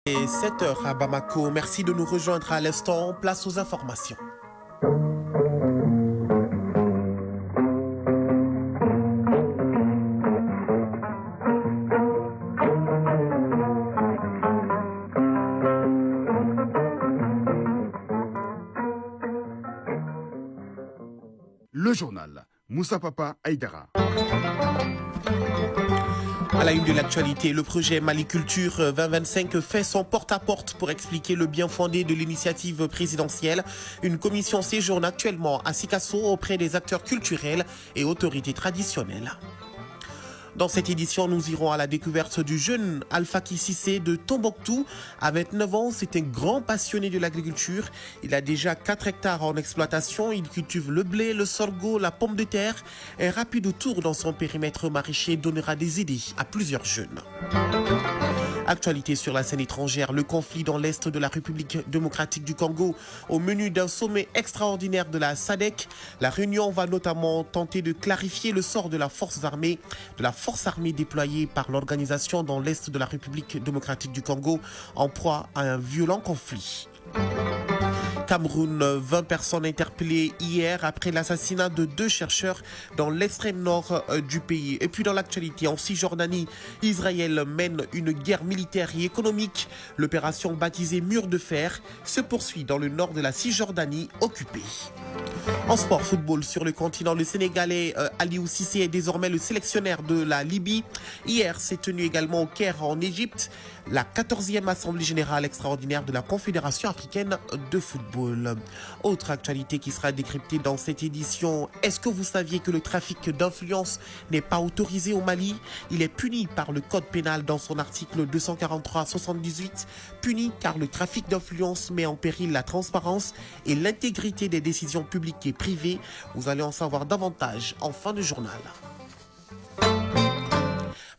Et 7 heures à Bamako. Merci de nous rejoindre à l'instant. Place aux informations. Le journal Moussa Papa Aïdara. À la une de l'actualité, le projet Mali Culture 2025 fait son porte-à-porte pour expliquer le bien fondé de l'initiative présidentielle. Une commission séjourne actuellement à Sikasso auprès des acteurs culturels et autorités traditionnelles. Dans cette édition, nous irons à la découverte du jeune Alphaki Cissé de Tombouctou. À 29 ans, c'est un grand passionné de l'agriculture. Il a déjà 4 hectares en exploitation. Il cultive le blé, le sorgho, la pomme de terre. Un rapide tour dans son périmètre maraîcher donnera des idées à plusieurs jeunes. Actualité sur la scène étrangère, le conflit dans l'est de la République démocratique du Congo. Au menu d'un sommet extraordinaire de la SADC, la réunion va notamment tenter de clarifier le sort de la force armée déployée par l'organisation dans l'est de la République démocratique du Congo en proie à un violent conflit. Cameroun, 20 personnes interpellées hier après l'assassinat de 2 chercheurs dans l'extrême nord du pays. Et puis dans l'actualité, en Cisjordanie, Israël mène une guerre militaire et économique. L'opération baptisée Mur de Fer se poursuit dans le nord de la Cisjordanie occupée. En sport football sur le continent, le Sénégalais Aliou Cissé est désormais le sélectionneur de la Libye. Hier s'est tenue également au Caire en Égypte la 14e Assemblée Générale extraordinaire de la Confédération africaine de football. Autre actualité qui sera décryptée dans cette édition, est-ce que vous saviez que le trafic d'influence n'est pas autorisé au Mali? Il est puni par le code pénal dans son article 243-78, puni car le trafic d'influence met en péril la transparence et l'intégrité des décisions publiques et privées. Vous allez en savoir davantage en fin de journal.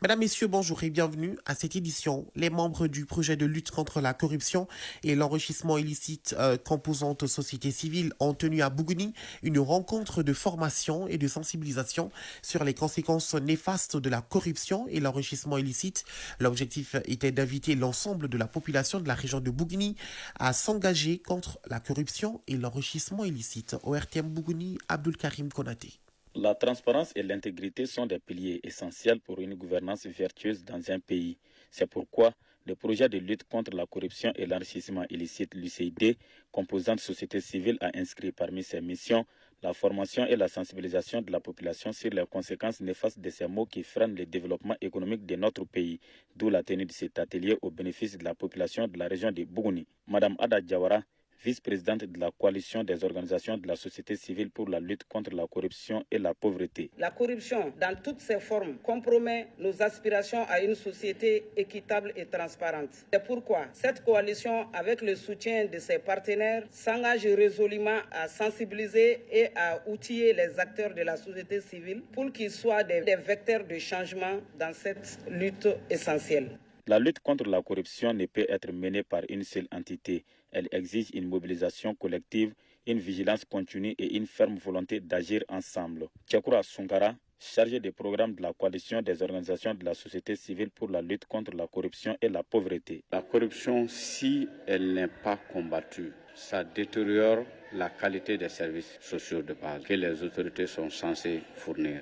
Mesdames, Messieurs, bonjour et bienvenue à cette édition. Les membres du projet de lutte contre la corruption et l'enrichissement illicite composante société civile ont tenu à Bougouni une rencontre de formation et de sensibilisation sur les conséquences néfastes de la corruption et l'enrichissement illicite. L'objectif était d'inviter l'ensemble de la population de la région de Bougouni à s'engager contre la corruption et l'enrichissement illicite. Au RTM Bougouni, Abdul Karim Konaté. La transparence et l'intégrité sont des piliers essentiels pour une gouvernance vertueuse dans un pays. C'est pourquoi le projet de lutte contre la corruption et l'enrichissement illicite, l'UCID, composante société civile, a inscrit parmi ses missions la formation et la sensibilisation de la population sur les conséquences néfastes de ces maux qui freinent le développement économique de notre pays, d'où la tenue de cet atelier au bénéfice de la population de la région de Bougouni. Madame Ada Diawara, vice-présidente de la coalition des organisations de la société civile pour la lutte contre la corruption et la pauvreté. La corruption, dans toutes ses formes, compromet nos aspirations à une société équitable et transparente. C'est pourquoi cette coalition, avec le soutien de ses partenaires, s'engage résolument à sensibiliser et à outiller les acteurs de la société civile pour qu'ils soient des vecteurs de changement dans cette lutte essentielle. La lutte contre la corruption ne peut être menée par une seule entité. Elle exige une mobilisation collective, une vigilance continue et une ferme volonté d'agir ensemble. Tchakoura Sungara, chargé des programmes de la coalition des organisations de la société civile pour la lutte contre la corruption et la pauvreté. La corruption, si elle n'est pas combattue, ça détériore la qualité des services sociaux de base que les autorités sont censées fournir.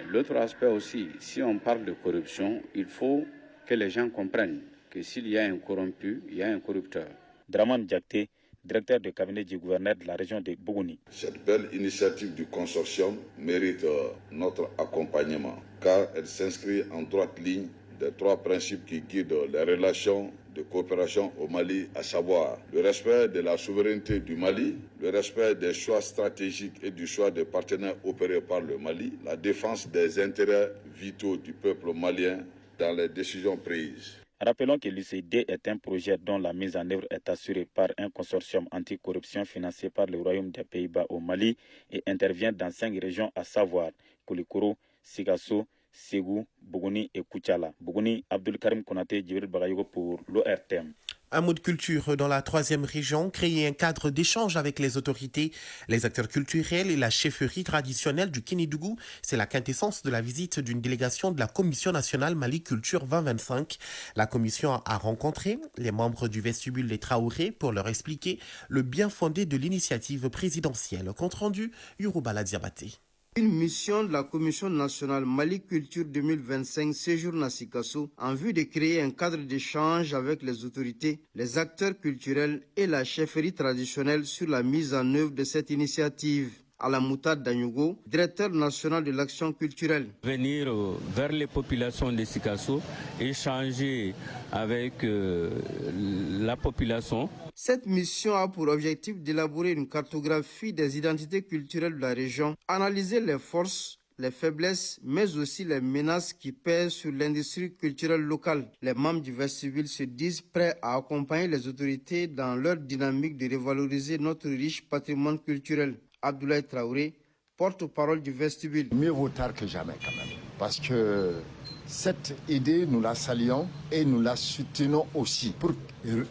L'autre aspect aussi, si on parle de corruption, il faut que les gens comprennent que s'il y a un corrompu, il y a un corrupteur. Draman Diakté, directeur de cabinet du gouverneur de la région de Bougouni. Cette belle initiative du consortium mérite notre accompagnement car elle s'inscrit en droite ligne des 3 principes qui guident les relations de coopération au Mali, à savoir le respect de la souveraineté du Mali, le respect des choix stratégiques et du choix des partenaires opérés par le Mali, la défense des intérêts vitaux du peuple malien dans les décisions prises. Rappelons que l'UCD est un projet dont la mise en œuvre est assurée par un consortium anticorruption financé par le Royaume des Pays-Bas au Mali et intervient dans 5 régions à savoir Koulikoro, Sigasso, Ségou, Bougouni et Koutiala. Bougouni, Abdul Karim Konaté, Djibril Bagayogo pour l'ORTM. Un mot de culture dans la 3e région, créer un cadre d'échange avec les autorités, les acteurs culturels et la chefferie traditionnelle du Kénidougou. C'est la quintessence de la visite d'une délégation de la Commission nationale Mali Culture 2025. La commission a rencontré les membres du vestibule des Traoré pour leur expliquer le bien fondé de l'initiative présidentielle. Compte rendu, Yoruba Diabaté. Une mission de la Commission nationale Mali Culture 2025 séjourne à Sikasso en vue de créer un cadre d'échange avec les autorités, les acteurs culturels et la chefferie traditionnelle sur la mise en œuvre de cette initiative. Alamuta Danyugo, directeur national de l'action culturelle. Venir vers les populations de Sikasso, échanger avec la population. Cette mission a pour objectif d'élaborer une cartographie des identités culturelles de la région, analyser les forces, les faiblesses, mais aussi les menaces qui pèsent sur l'industrie culturelle locale. Les membres du vestibule se disent prêts à accompagner les autorités dans leur dynamique de revaloriser notre riche patrimoine culturel. Abdoulaye Traoré, porte-parole du vestibule. Mieux vaut tard que jamais quand même, parce que cette idée, nous la saluons et nous la soutenons aussi pour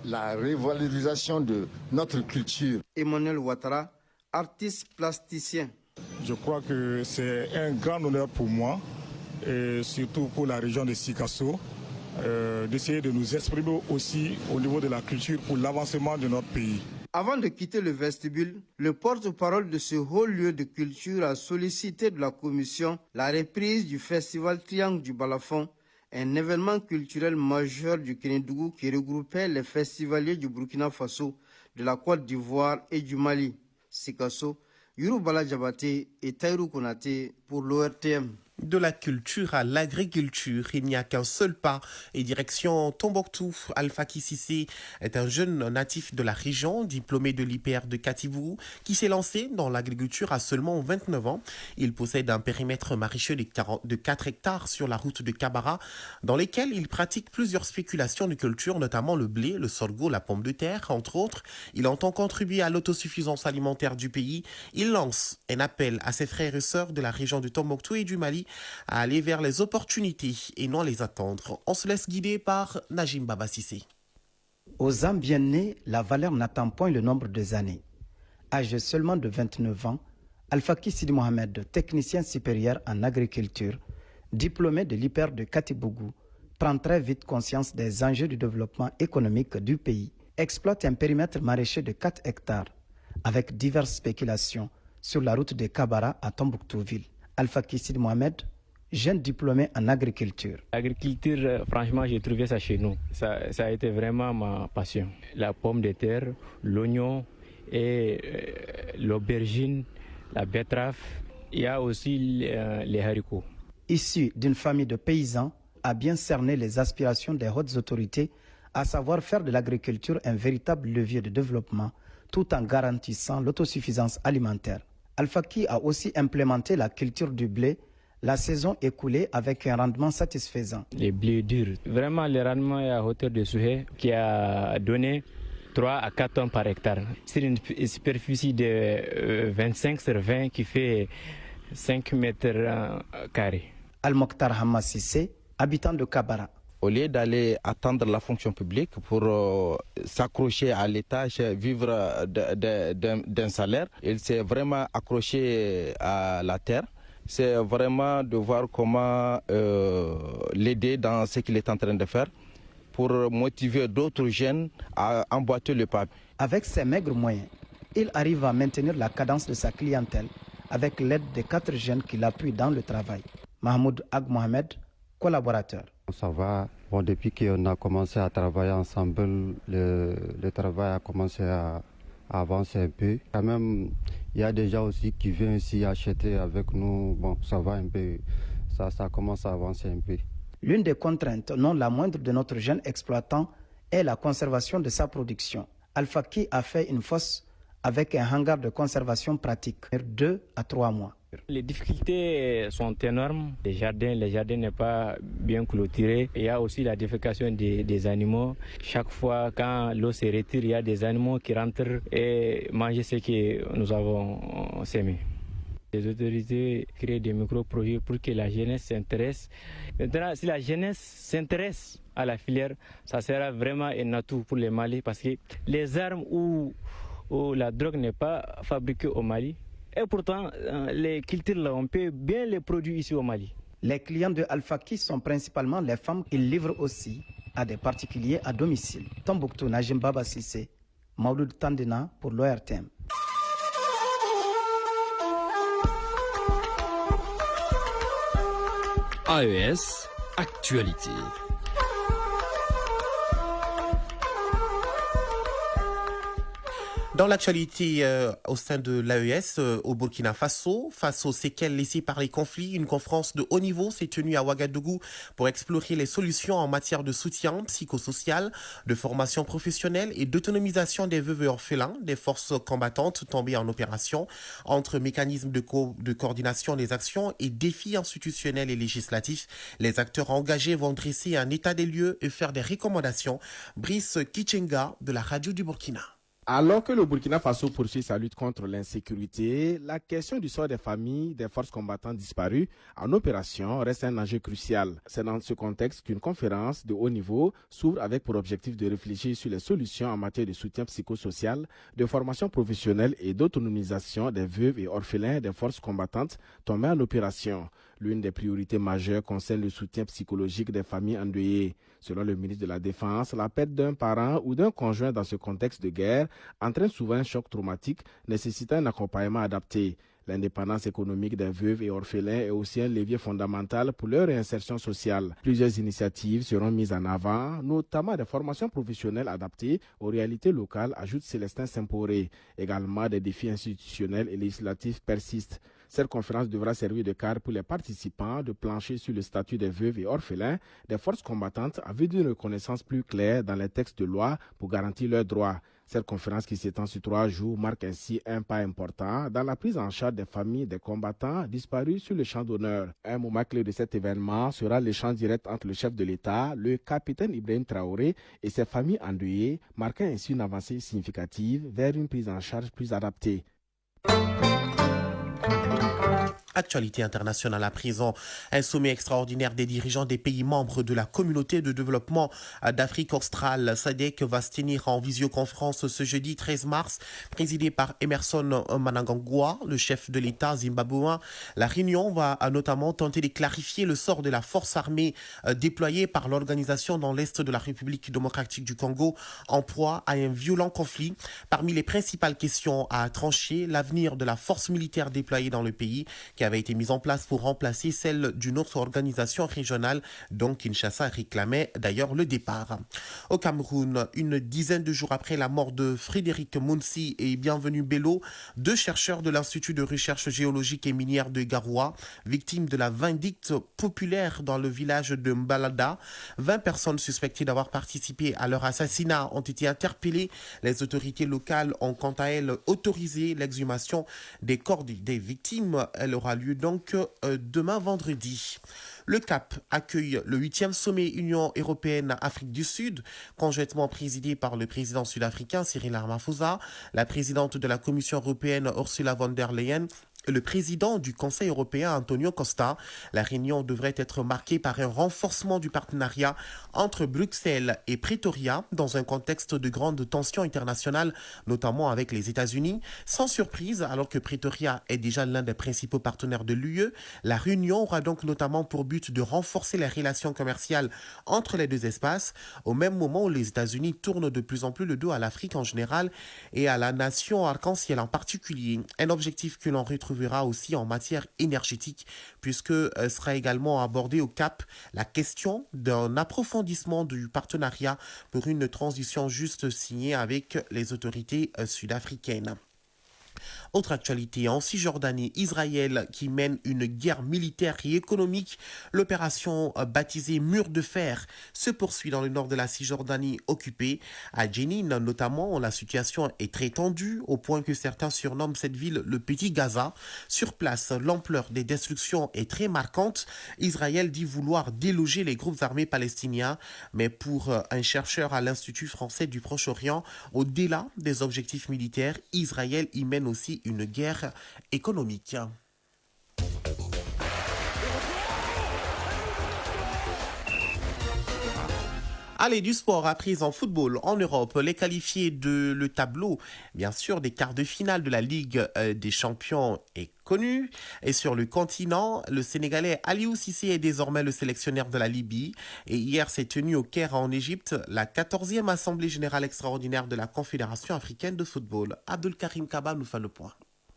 la revalorisation de notre culture. Emmanuel Ouattara, artiste plasticien. Je crois que c'est un grand honneur pour moi, et surtout pour la région de Sikasso, d'essayer de nous exprimer aussi au niveau de la culture pour l'avancement de notre pays. Avant de quitter le vestibule, le porte-parole de ce haut lieu de culture a sollicité de la commission la reprise du festival Triangle du Balafon, un événement culturel majeur du Kénidougou qui regroupait les festivaliers du Burkina Faso, de la Côte d'Ivoire et du Mali. Sikasso, Yoruba Diabaté et Taïrou Konaté pour l'ORTM. De la culture à l'agriculture, il n'y a qu'un seul pas et direction Tombouctou. Alpha Kississé est un jeune natif de la région, diplômé de l'IPR de Kativourou, qui s'est lancé dans l'agriculture à seulement 29 ans. Il possède un périmètre maraîcher de 4 hectares sur la route de Kabara, dans lesquels il pratique plusieurs spéculations de culture, notamment le blé, le sorgho, la pomme de terre, entre autres. Il entend contribuer à l'autosuffisance alimentaire du pays. Il lance un appel à ses frères et sœurs de la région de Tombouctou et du Mali à aller vers les opportunités et non les attendre. On se laisse guider par Najim Baba Sissé. Aux âmes bien nées, la valeur n'attend point le nombre des années. Âgé seulement de 29 ans, Alfaki Sidi Mohamed, technicien supérieur en agriculture, diplômé de l'IPR de Katibougou, prend très vite conscience des enjeux du développement économique du pays, exploite un périmètre maraîcher de 4 hectares, avec diverses spéculations sur la route de Kabara à Tombouctouville. Alfaki Sidi Mohamed, jeune diplômé en agriculture. L'agriculture, franchement, j'ai trouvé ça chez nous. Ça a été vraiment ma passion. La pomme de terre, l'oignon et l'aubergine, la betterave. Il y a aussi les haricots. Issu d'une famille de paysans, a bien cerné les aspirations des hautes autorités, à savoir faire de l'agriculture un véritable levier de développement, tout en garantissant l'autosuffisance alimentaire. Alfaki a aussi implémenté la culture du blé, la saison écoulée avec un rendement satisfaisant. Les blés durs, vraiment le rendement est à hauteur de Souhé qui a donné 3 à 4 tonnes par hectare. C'est une superficie de 25 sur 20 qui fait 5 mètres carrés. Al-Mokhtar Hamassissé, habitant de Kabara. Au lieu d'aller attendre la fonction publique pour s'accrocher à l'étage, vivre d'un salaire, il s'est vraiment accroché à la terre. C'est vraiment de voir comment l'aider dans ce qu'il est en train de faire pour motiver d'autres jeunes à emboîter le pas. Avec ses maigres moyens, il arrive à maintenir la cadence de sa clientèle avec l'aide des 4 jeunes qui l'appuient dans le travail. Mahmoud Ag Mohamed, collaborateur. Ça va. Bon, depuis qu'on a commencé à travailler ensemble, le travail a commencé à avancer un peu. Quand même, il y a des gens aussi qui viennent ici acheter avec nous. Bon, ça va un peu, ça commence à avancer un peu. L'une des contraintes, non la moindre de notre jeune exploitant, est la conservation de sa production. Alfaki a fait une fosse avec un hangar de conservation pratique, 2 à 3 mois. Les difficultés sont énormes. Les jardins n'est pas bien clôturé. Il y a aussi la défécation des animaux. Chaque fois quand l'eau se retire, il y a des animaux qui rentrent et mangent ce que nous avons sémé. Les autorités créent des micro-projets pour que la jeunesse s'intéresse. Maintenant, si la jeunesse s'intéresse à la filière, ça sera vraiment un atout pour le Mali parce que les armes ou la drogue n'est pas fabriquée au Mali. Et pourtant, les cultures là, on peut bien les produire ici au Mali. Les clients de Al-Faki sont principalement les femmes. Ils livrent aussi à des particuliers à domicile. Tombouctou, Najim Baba Sissé, Maouloud Tandina pour l'ORTM. AES, actualité. Dans l'actualité au sein de l'AES au Burkina Faso, face aux séquelles laissées par les conflits, une conférence de haut niveau s'est tenue à Ouagadougou pour explorer les solutions en matière de soutien psychosocial, de formation professionnelle et d'autonomisation des veuves et orphelins des forces combattantes tombées en opération, entre mécanismes de coordination des actions et défis institutionnels et législatifs. Les acteurs engagés vont dresser un état des lieux et faire des recommandations. Brice Kichenga de la radio du Burkina. Alors que le Burkina Faso poursuit sa lutte contre l'insécurité, la question du sort des familles des forces combattantes disparues en opération reste un enjeu crucial. C'est dans ce contexte qu'une conférence de haut niveau s'ouvre avec pour objectif de réfléchir sur les solutions en matière de soutien psychosocial, de formation professionnelle et d'autonomisation des veuves et orphelins des forces combattantes tombées en opération. L'une des priorités majeures concerne le soutien psychologique des familles endeuillées. Selon le ministre de la Défense, la perte d'un parent ou d'un conjoint dans ce contexte de guerre entraîne souvent un choc traumatique nécessitant un accompagnement adapté. L'indépendance économique des veuves et orphelins est aussi un levier fondamental pour leur réinsertion sociale. Plusieurs initiatives seront mises en avant, notamment des formations professionnelles adaptées aux réalités locales, ajoute Célestin Semporé. Également, des défis institutionnels et législatifs persistent. Cette conférence devra servir de cadre pour les participants de plancher sur le statut des veuves et orphelins des forces combattantes en vue d'une reconnaissance plus claire dans les textes de loi pour garantir leurs droits. Cette conférence qui s'étend sur 3 jours marque ainsi un pas important dans la prise en charge des familles des combattants disparus sur le champ d'honneur. Un moment clé de cet événement sera l'échange direct entre le chef de l'État, le capitaine Ibrahim Traoré et ses familles endeuillées, marquant ainsi une avancée significative vers une prise en charge plus adaptée. Actualité internationale à présent, un sommet extraordinaire des dirigeants des pays membres de la communauté de développement d'Afrique australe, SADC, va se tenir en visioconférence ce jeudi 13 mars, présidé par Emerson Mnangagwa, le chef de l'État zimbabwéen. La réunion va notamment tenter de clarifier le sort de la force armée déployée par l'organisation dans l'est de la République démocratique du Congo, en proie à un violent conflit. Parmi les principales questions à trancher, l'avenir de la force militaire déployée dans le pays, qui avait été mise en place pour remplacer celle d'une autre organisation régionale dont Kinshasa réclamait d'ailleurs le départ. Au Cameroun, une dizaine de jours après la mort de Frédéric Mounsi et Bienvenu Bello, 2 chercheurs de l'Institut de recherche géologique et minière de Garoua, victimes de la vindicte populaire dans le village de Mbalada. 20 personnes suspectées d'avoir participé à leur assassinat ont été interpellées. Les autorités locales ont quant à elles autorisé l'exhumation des corps des victimes. Elle aura lieu donc demain vendredi. Le Cap accueille le 8e sommet Union européenne-Afrique du Sud, conjointement présidé par le président sud-africain Cyril Ramaphosa, la présidente de la Commission européenne Ursula von der Leyen, le président du Conseil européen Antonio Costa. La réunion devrait être marquée par un renforcement du partenariat entre Bruxelles et Pretoria dans un contexte de grande tension internationale, notamment avec les États-Unis. Sans surprise, alors que Pretoria est déjà l'un des principaux partenaires de l'UE, la réunion aura donc notamment pour but de renforcer les relations commerciales entre les deux espaces, au même moment où les États-Unis tournent de plus en plus le dos à l'Afrique en général et à la nation arc-en-ciel en particulier. Un objectif que l'on retrouvera aussi en matière énergétique, puisque sera également abordée au Cap la question d'un approfondissement du partenariat pour une transition juste signée avec les autorités sud-africaines. Autre actualité, en Cisjordanie, Israël qui mène une guerre militaire et économique. L'opération baptisée Mur de Fer se poursuit dans le nord de la Cisjordanie occupée. À Jenin notamment, la situation est très tendue au point que certains surnomment cette ville le Petit Gaza. Sur place, l'ampleur des destructions est très marquante. Israël dit vouloir déloger les groupes armés palestiniens, mais pour un chercheur à l'Institut français du Proche-Orient, au-delà des objectifs militaires, Israël y mène aussi une guerre économique. Allez, du sport à présent en football en Europe. Les qualifiés de le tableau, bien sûr, des quarts de finale de la Ligue des Champions est connu. Et sur le continent, le Sénégalais Aliou Cissé est désormais le sélectionneur de la Libye. Et hier s'est tenue au Caire en Égypte la 14e Assemblée générale extraordinaire de la Confédération africaine de football. Abdul Karim Kaba nous fait le point.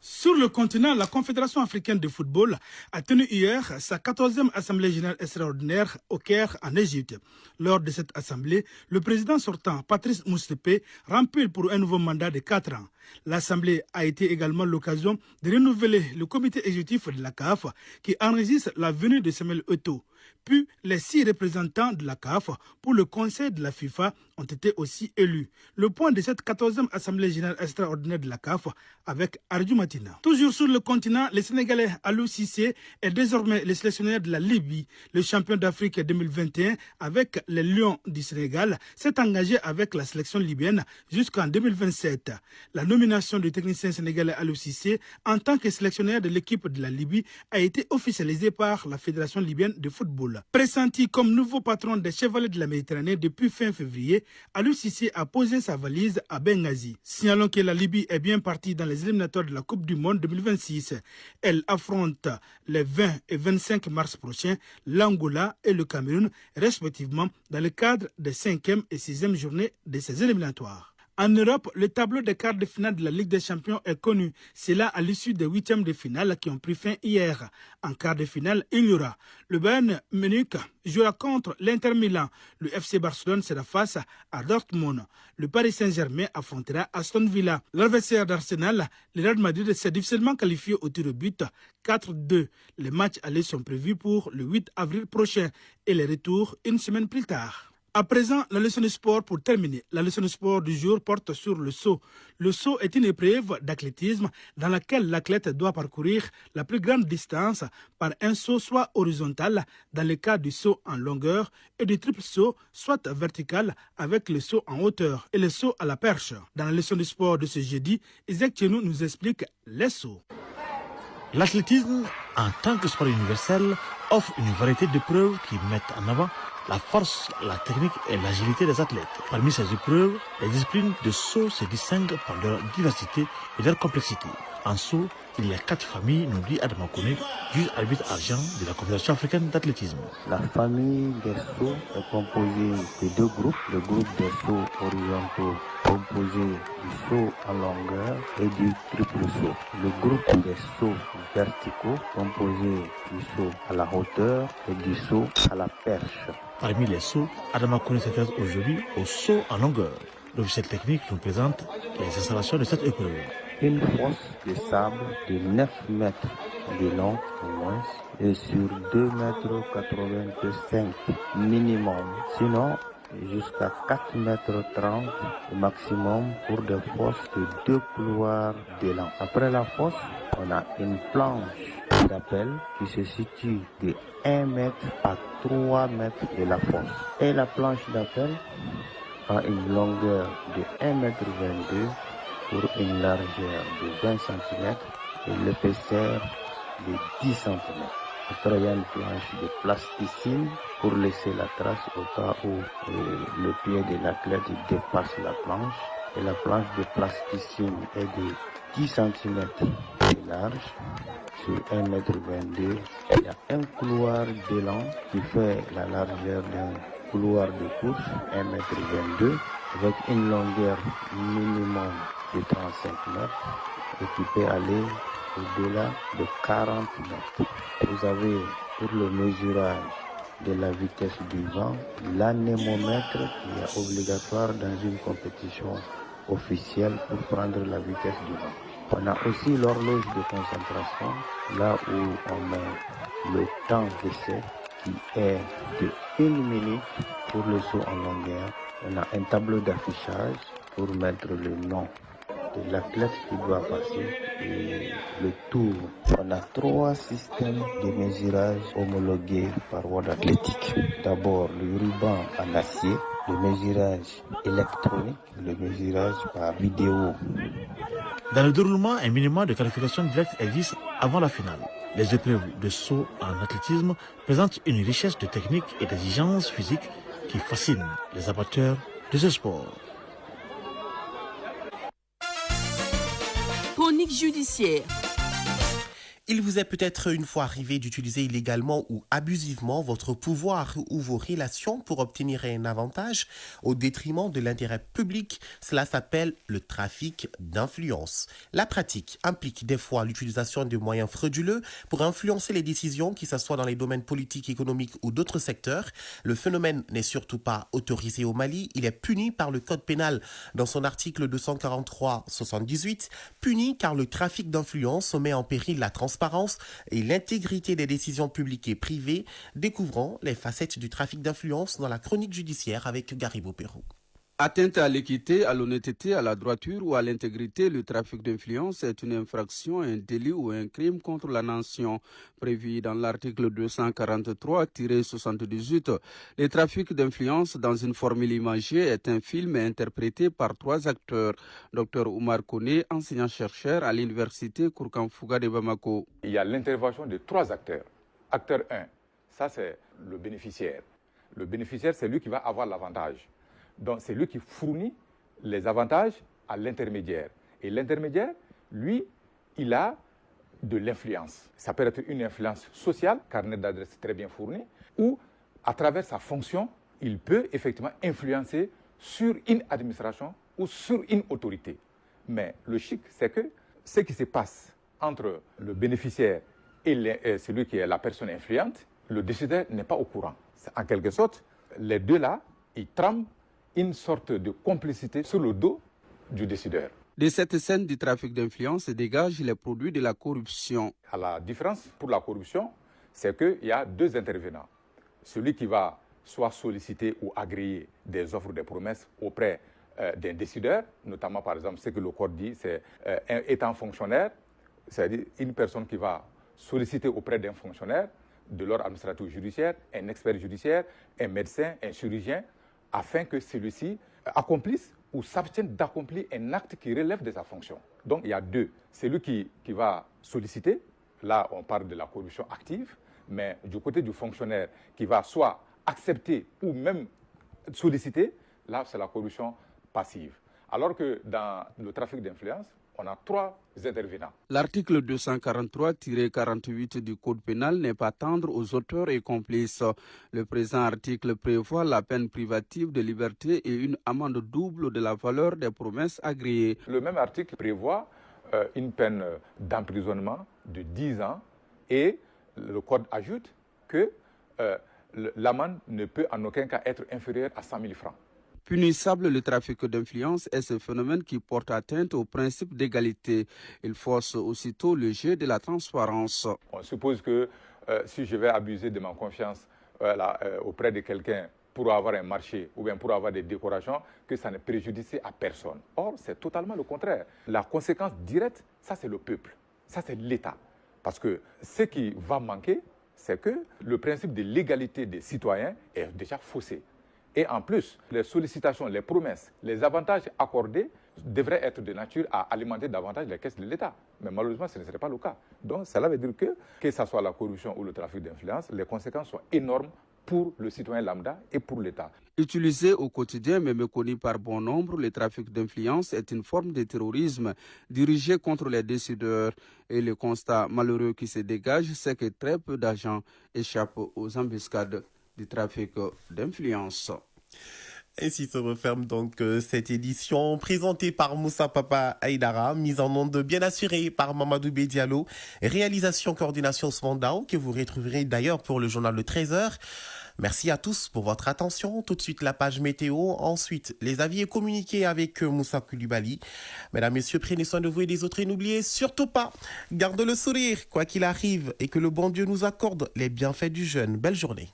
Sur le continent, la Confédération africaine de football a tenu hier sa 14e Assemblée générale extraordinaire au Caire, en Égypte. Lors de cette assemblée, le président sortant, Patrice Motsepe, remplit pour un nouveau mandat de 4 ans. L'Assemblée a été également l'occasion de renouveler le comité exécutif de la CAF qui enregistre la venue de Samuel Eto'o. Puis, les 6 représentants de la CAF pour le conseil de la FIFA ont été aussi élus. Le point de cette 14e Assemblée générale extraordinaire de la CAF avec Arju Matina. Toujours sur le continent, le Sénégalais Aliou Cissé est désormais le sélectionneur de la Libye. Le champion d'Afrique 2021 avec les Lions du Sénégal s'est engagé avec la sélection libyenne jusqu'en 2027. La nomination du technicien sénégalais Aliou Cissé en tant que sélectionneur de l'équipe de la Libye a été officialisée par la Fédération libyenne de football. Pressenti comme nouveau patron des Chevaliers de la Méditerranée depuis fin février, Aliou Cissé a posé sa valise à Benghazi. Signalons que la Libye est bien partie dans les éliminatoires de la Coupe du Monde 2026. Elle affronte les 20 et 25 mars prochains l'Angola et le Cameroun, respectivement, dans le cadre des 5e et 6e journées de ces éliminatoires. En Europe, le tableau des quarts de finale de la Ligue des Champions est connu. C'est là à l'issue des 8e de finale qui ont pris fin hier. En quart de finale, il y aura le Bayern Munich jouera contre l'Inter Milan. Le FC Barcelone sera face à Dortmund. Le Paris Saint-Germain affrontera Aston Villa. L'adversaire d'Arsenal, le Real Madrid, s'est difficilement qualifié au tir au but 4-2. Les matchs allés sont prévus pour le 8 avril prochain et les retours une semaine plus tard. À présent, la leçon de sport pour terminer. La leçon de sport du jour porte sur le saut. Le saut est une épreuve d'athlétisme dans laquelle l'athlète doit parcourir la plus grande distance par un saut soit horizontal dans le cas du saut en longueur et du triple saut soit vertical avec le saut en hauteur et le saut à la perche. Dans la leçon de sport de ce jeudi, Isaac Tchenou nous explique les sauts. L'athlétisme, en tant que sport universel, offre une variété d'épreuves qui mettent en avant la force, la technique et l'agilité des athlètes. Parmi ces épreuves, les disciplines de saut se distinguent par leur diversité et leur complexité. En saut, il y a 4 familles, nous dit Adama Kone, juge arbitre argent de la Confédération africaine d'athlétisme. La famille des sauts est composée de 2 groupes. Le groupe des sauts horizontaux composé du saut en longueur et du triple saut. Le groupe des sauts verticaux composé du saut à la hauteur et du saut à la perche. Parmi les sauts, Adama Kone s'intéresse aujourd'hui au saut en longueur. L'officiel technique nous présente les installations de cette épreuve. Une fosse de sable de 9 mètres de long au moins et sur 2,85 m minimum. Sinon, jusqu'à 4,30 m au maximum pour des fosses de 2 couloirs d'élan. Après la fosse, on a une planche d'appel qui se situe de 1 mètre à 3 mètres de la fosse. Et la planche d'appel a une longueur de 1,22 m pour une largeur de 20 cm et l'épaisseur de 10 cm. Après, il y a une planche de plasticine pour laisser la trace au cas où le pied de l'athlète dépasse la planche. Et la planche de plasticine est de 10 cm de large sur 1,22 m. Il y a un couloir d'élan qui fait la largeur d'un couloir de course, 1,22 m, avec une longueur minimum de 35 mètres et qui peut aller au-delà de 40 mètres. Vous avez pour le mesurage de la vitesse du vent l'anémomètre qui est obligatoire dans une compétition officielle pour prendre la vitesse du vent. On a aussi l'horloge de concentration, là où on met le temps d'essai qui est de 1 minute pour le saut en longueur. On a un tableau d'affichage pour mettre le nom de l'athlète qui doit passer et le tour. On a 3 systèmes de mesurage homologués par World Athletic. D'abord le ruban en acier, le mesurage électronique, le mesurage par vidéo Dans le déroulement, un minimum de qualification directe existe avant la finale. Les épreuves de saut en athlétisme présentent une richesse de techniques et d'exigences physiques qui fascinent les amateurs de ce sport. Chronique judiciaire. Il vous est peut-être une fois arrivé d'utiliser illégalement ou abusivement votre pouvoir ou vos relations pour obtenir un avantage au détriment de l'intérêt public. Cela s'appelle le trafic d'influence. La pratique implique des fois l'utilisation de moyens frauduleux pour influencer les décisions, que ce soit dans les domaines politiques, économiques ou d'autres secteurs. Le phénomène n'est surtout pas autorisé au Mali. Il est puni par le Code pénal dans son article 243-78, puni car le trafic d'influence met en péril la transparence et l'intégrité des décisions publiques et privées. Découvrons les facettes du trafic d'influence dans la chronique judiciaire avec Garibo Perrault. Atteinte à l'équité, à l'honnêteté, à la droiture ou à l'intégrité, le trafic d'influence est une infraction, un délit ou un crime contre la nation, prévu dans l'article 243-78. Le trafic d'influence dans une formule imagée est un film interprété par 3 acteurs. Dr Oumar Kone, enseignant-chercheur à l'université Kourkan-Fouga de Bamako. Il y a l'intervention de 3 acteurs. Acteur 1, ça c'est le bénéficiaire. Le bénéficiaire, c'est lui qui va avoir l'avantage. Donc, c'est lui qui fournit les avantages à l'intermédiaire. Et l'intermédiaire, lui, il a de l'influence. Ça peut être une influence sociale, carnet d'adresse très bien fourni, ou à travers sa fonction, il peut effectivement influencer sur une administration ou sur une autorité. Mais le chic, c'est que ce qui se passe entre le bénéficiaire et celui qui est la personne influente, le décideur n'est pas au courant. En quelque sorte, les deux là, ils trament une sorte de complicité sur le dos du décideur. De cette scène du trafic d'influence se dégagent les produits de la corruption. À la différence pour la corruption, c'est qu'il y a 2 intervenants. Celui qui va soit solliciter ou agréer des offres, des promesses auprès d'un décideur, notamment par exemple ce que le code dit, c'est étant fonctionnaire, c'est-à-dire une personne qui va solliciter auprès d'un fonctionnaire, de l'ordre administratif judiciaire, un expert judiciaire, un médecin, un chirurgien, afin que celui-ci accomplisse ou s'abstienne d'accomplir un acte qui relève de sa fonction. Donc il y a 2. Celui qui va solliciter, là on parle de la corruption active, mais du côté du fonctionnaire qui va soit accepter ou même solliciter, là c'est la corruption passive. Alors que dans le trafic d'influence, on a 3 intervenants. L'article 243-48 du Code pénal n'est pas tendre aux auteurs et complices. Le présent article prévoit la peine privative de liberté et une amende double de la valeur des promesses agréées. Le même article prévoit une peine d'emprisonnement de 10 ans et le Code ajoute que l'amende ne peut en aucun cas être inférieure à 100 000 francs. Punissable, le trafic d'influence est ce phénomène qui porte atteinte au principe d'égalité. Il force aussitôt le jeu de la transparence. On suppose que si je vais abuser de ma confiance auprès de quelqu'un pour avoir un marché ou bien pour avoir des décorations, que ça ne préjudicie à personne. Or, c'est totalement le contraire. La conséquence directe, ça c'est le peuple, ça c'est l'État. Parce que ce qui va manquer, c'est que le principe de l'égalité des citoyens est déjà faussé. Et en plus, les sollicitations, les promesses, les avantages accordés devraient être de nature à alimenter davantage les caisses de l'État. Mais malheureusement, ce ne serait pas le cas. Donc, cela veut dire que ce soit la corruption ou le trafic d'influence, les conséquences sont énormes pour le citoyen lambda et pour l'État. Utilisé au quotidien mais méconnu par bon nombre, le trafic d'influence est une forme de terrorisme dirigé contre les décideurs. Et le constat malheureux qui se dégage, c'est que très peu d'agents échappent aux embuscades du trafic d'influence. Ainsi se referme donc cette édition présentée par Moussa Papa Aïdara, mise en onde bien assurée par Mamadou Bédialo, réalisation coordination Smandao que vous retrouverez d'ailleurs pour le journal de 13h. Merci à tous pour votre attention. Tout de suite la page météo, ensuite les avis et communiqués avec Moussa Koulibaly. Mesdames, Messieurs, prenez soin de vous et des autres et n'oubliez surtout pas, gardez le sourire quoi qu'il arrive et que le bon Dieu nous accorde les bienfaits du jeûne. Belle journée.